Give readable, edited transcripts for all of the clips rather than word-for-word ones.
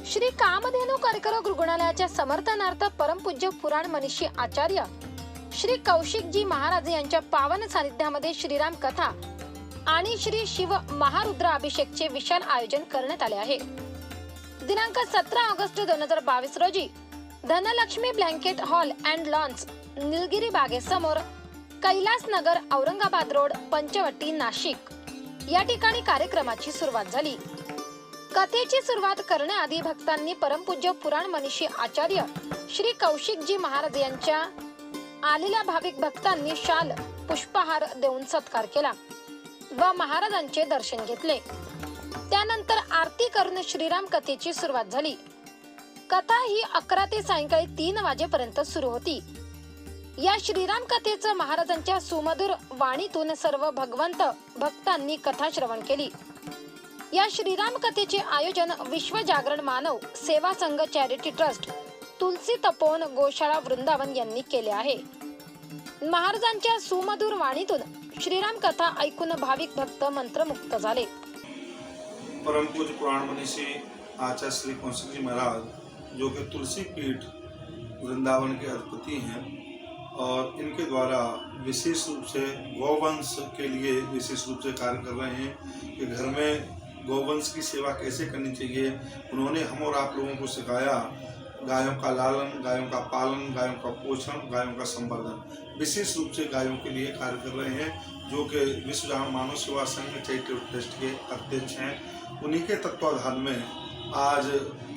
श्री कामधेनु कर्करोग रुग्णालयाच्या समर्थनार्थ परमपूज्य पुराण मनीषी आचार्य श्री कौशिकजी महाराज यांच्या पावन सानिध्यामध्ये श्रीराम कथा आणि श्री शिव महारुद्र अभिषेकचे विशाल आयोजन करण्यात आले आहे। दिनांक 17 ऑगस्ट 2022 रोजी Dhanlaxmi banquet hall and lawns, Nilgiri बागेसमोर, कैलास नगर, औरंगाबाद रोड, पंचवटी, नाशिक या ठिकाणी कार्यक्रमाची सुरुवात झाली। कथेची सुरुवात करण्याआधी भक्तांनी परमपूज्य पुराण मनीषी आचार्य श्री कौशिकजी महाराज यांच्या आलेल्या भाविक भक्तांनी शाल, पुष्पहार देऊन सत्कार केला व महाराजांचे दर्शन घेतले। त्यानंतर आरती करून श्रीराम कथेची सुरुवात झाली। कथा ही 11 ते सायंकाळी 3 वाजेपर्यंत सुरू होती। या श्रीराम कथेचं महाराजांच्या सुमधुर वाणीतून सर्व भगवंत भक्तांनी कथा श्रवण केली। या श्रीराम कथेचे आयोजन विश्व जागरण मानव सेवा संघ चॅरिटी ट्रस्ट, तुलसी तपोवन गोशाळा वृंदावन यांनी केले आहे। महाराजांच्या सुमधुर वाणीतून श्रीराम कथा ऐकून भाविक भक्त मंत्रमुग्ध झाले। परम पूज्य पुराण मनीषी आचार्य श्री कौशिक जी महाराज, जो कि तुलसी पीठ वृंदावन के अधिपति हैं और इनके द्वारा विशेष रूप से गौवंश के लिए विशेष रूप से कार्य कर रहे हैं कि घर में गौवंश की सेवा कैसे करनी चाहिए। उन्होंने हम और आप लोगों को सिखाया। गायों का लालन, गायों का पालन, गायों का पोषण, गायों का संवर्धन, विशेष रूप से गायों के लिए कार्य कर रहे हैं, जो कि विश्व जागरण मानव सेवा संघ चैरिटेबल ट्रस्ट के अध्यक्ष हैं। उन्हीं के तत्वाधान में आज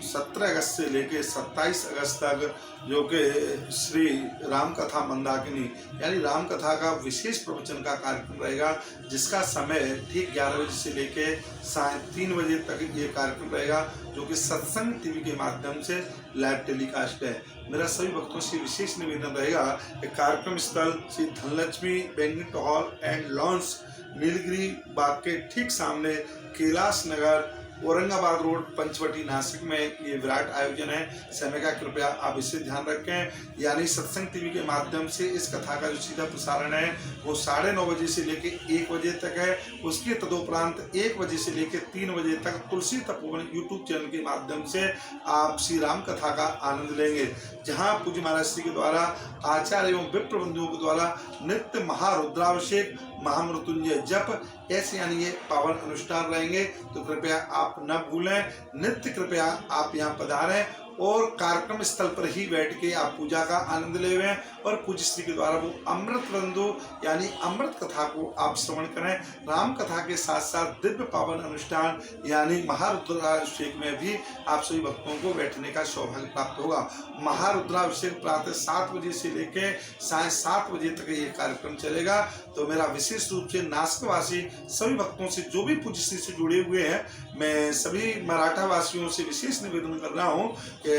17 अगस्त से लेकर 27 अगस्त तक जो कि श्री राम कथा मंदाकिनी यानी राम कथा का विशेष प्रवचन का कार्यक्रम रहेगा, जिसका समय ठीक 11 बजे से लेकर साढ़े 3 बजे तक ये कार्यक्रम रहेगा, जो कि सत्संग टीवी के माध्यम से लाइव टेलीकास्ट है। मेरा सभी भक्तों से विशेष निवेदन रहेगा कि कार्यक्रम स्थल Shri Dhanlaxmi banquet hall and lawns, Nilgiri Bagh के ठीक सामने, कैलाश नगर, औरंगाबाद रोड, पंचवटी, नासिक में ये विराट आयोजन है। समय का कृपया आप इसे ध्यान रखें। यानी सत्संग टीवी के माध्यम से इस कथा का जो सीधा प्रसारण है वो 9:30 बजे से लेकर 1 बजे तक है। उसके तदोपरांत 1 बजे से लेकर 3 बजे तक तुलसी तपोवन यूट्यूब चैनल के माध्यम से आप श्री राम कथा का आनंद लेंगे, जहाँ पूज्य महाराज श्री के द्वारा आचार्य एवं विप्र बंधुओं के द्वारा नित्य महारुद्राभिषेक, महामृत्युंजय जप ऐसे यानी ये पावन अनुष्ठान रहेंगे। तो कृपया आप न भूलें, नित्य कृपया आप यहाँ पधारें और कार्यक्रम स्थल पर ही बैठ के आप पूजा का आनंद लेवें और पूज्य श्री के द्वारा वो अमृत बंधु यानी अमृत कथा को आप श्रवण करें। राम कथा के साथ साथ दिव्य पावन अनुष्ठान यानी महारुद्राभिषेक में भी आप सभी भक्तों को बैठने का सौभाग्य प्राप्त होगा। महारुद्राभिषेक प्रातः 7 बजे से लेकर साढ़े 7 बजे तक ये कार्यक्रम चलेगा। तो मेरा विशेष रूप से नासिकवासी सभी भक्तों से, जो भी पूज्य श्री से जुड़े हुए हैं, मैं सभी मराठा वासियों से विशेष निवेदन कर रहा हूँ कि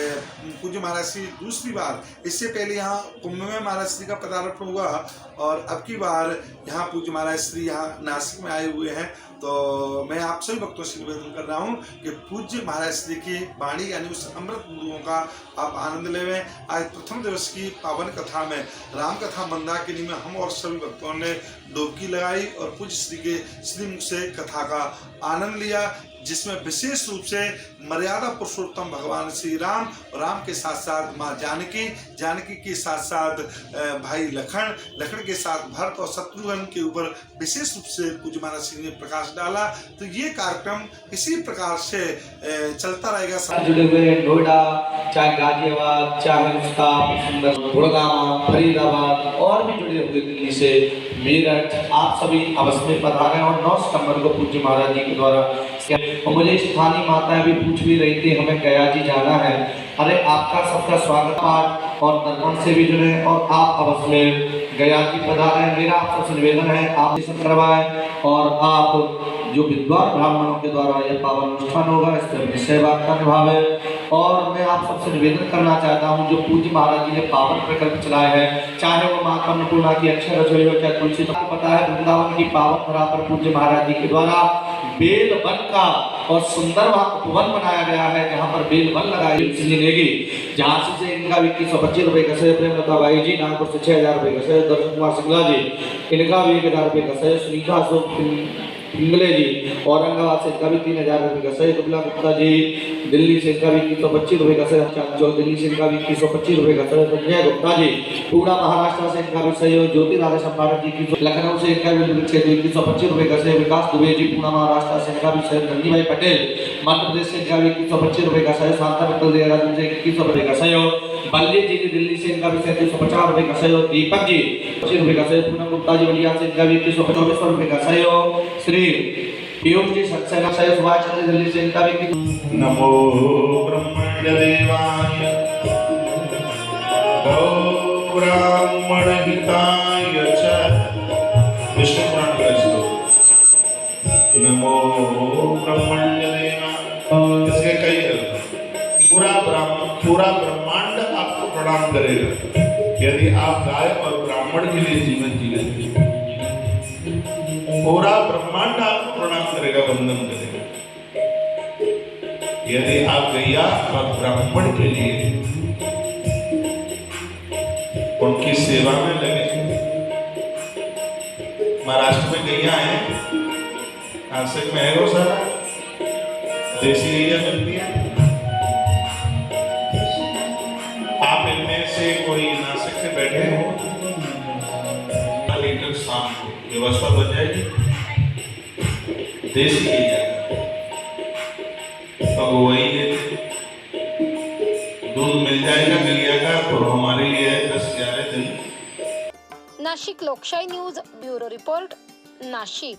पूज्य महाराज श्री दूसरी बार, इससे पहले यहाँ कुंभ में महाराज श्री का पदार्पण हुआ और अब की बार यहाँ पूज्य महाराज श्री यहाँ नासिक में आए हुए हैं। तो मैं आप सभी भक्तों से निवेदन कर रहा हूँ कि पूज्य महाराज श्री की वाणी यानी उस अमृत बिंदुओं का आप आनंद लेवें। आज प्रथम दिवस की पावन कथा में राम कथा मंदाकिनी में हम और सभी भक्तों ने डुबकी लगाई और पूज्य श्री के श्रीमुख से कथा का आनंद लिया, जिसमें विशेष रूप से मर्यादा पुरुषोत्तम भगवान श्री राम, राम के साथ साथ माँ जानकी, जानकी के साथ साथ भाई लखन, लखन के साथ भरत और शत्रुघ्न के ऊपर विशेष रूप से पूज्य महाराज श्री ने प्रकाश डाला। तो ये कार्यक्रम इसी प्रकार से चलता रहेगा। जुड़े हुए नोएडा, चाहे गाजियाबाद, चाहे गुड़गांव, फरीदाबाद और भी जुड़े हुए दिल्ली से, मेरठ, आप सभी अवश्य में पधारें। और 9 सितंबर को पूज्य महाराज जी के द्वारा, और मुझे स्थानीय माताएं भी पूछ भी रही थी हमें गया जी जाना है। अरे आपका सबका स्वागत पाठ और दर्पण से भी जुड़े और आप अवश्य में गया जी पधारें। मेरा आप सबसे निवेदन है आप दर्शन करवाएं और आप जो विद्वान ब्राह्मणों के द्वारा यह पावन अनुष्ठान होगा इस पर सेवा का निभावे। और मैं आप सबसे निवेदन करना चाहता हूँ, जो पूज्य महाराज जी ने पावन प्रकल्प चलाए हैं, चाहे वो माता अन्नपूर्णा की अक्षर रचोई हो, चाहे तुलसी, आपको पता है वृंदावन की पावन धरा पर पूज्य महाराज जी के द्वारा बेल वन का और सुंदर उपवन बनाया गया है, जहाँ पर बेल वन लगाई लेगी। झांसी से इनका भी 2125 रुपये का सहयोग, प्रेमलता बाई जी नागपुर से 6000 रुपये का सहयोग, दर्शन कुमार सिंगला जी इनका भी 1000 रुपये का सहयोग, सुनीता पिंगले जी, औरंगाबाद से इनका भी 3000 रुपये का सहयोग। कपिला गुप्ता जी, दिल्ली से इनका भी 2125 रुपये का सहयोग। जो दिल्ली से इनका भी 2125 रुपये का सहयोग। संजय गुप्ता जी, पूरा महाराष्ट्र से इनका भी सहयोग। ज्योति राधे सम्पादक जी की लखनऊ से इनका भी 2125 रुपये का सहयोग। विकास दुबे जी, पूरा महाराष्ट्र से इनका भी सहयोग। नंदी भाई पटेल, मध्य प्रदेश से इनका भी 2125 रुपये का सहयोग। शांता मित्तल देहरादून से 2100 रुपये का सहयोग। बल्ली जी, दिल्ली से इनका भी 3750 रुपये का सहयोग। दीपक जी, 25 रुपये का सहयोग। पूनम गुप्ता जी, बलिया से इनका भी 2124 रुपये का सहयोग। श्री पीयूष जी, सक्सेना सहयोग। सुभाष चंद्र, दिल्ली से इनका भी नमो ब्रह्मण्य देवाय गौ ब्राह्मण हिताय च। विष्णु पुराण का श्लोक। नमो ब्रह्मण्य देवाय, इसके कई अर्थ। पूरा ब्रह्मांड आपको प्रणाम करेगा यदि आप गाय और ब्राह्मण के लिए जीवन जी लेंगे। पूरा ब्रह्मांड आपको प्रणाम करेगा, वंदन करेगा यदि आप गैया और ब्राह्मण के लिए उनकी सेवा में लगे। महाराष्ट्र में गैया है, नासिक में है वो सारा देसी गैया मिलती है। आप इनमें से कोई नासिक से बैठे हो, लीटर शाम को व्यवस्था बन जाएगी देसी गैया, तो वही लेते दूध मिल जाएगा गैया का, तो हमारे लिए 10-11 दिन। नाशिक लोकशाही न्यूज ब्युरो रिपोर्ट, नाशिक।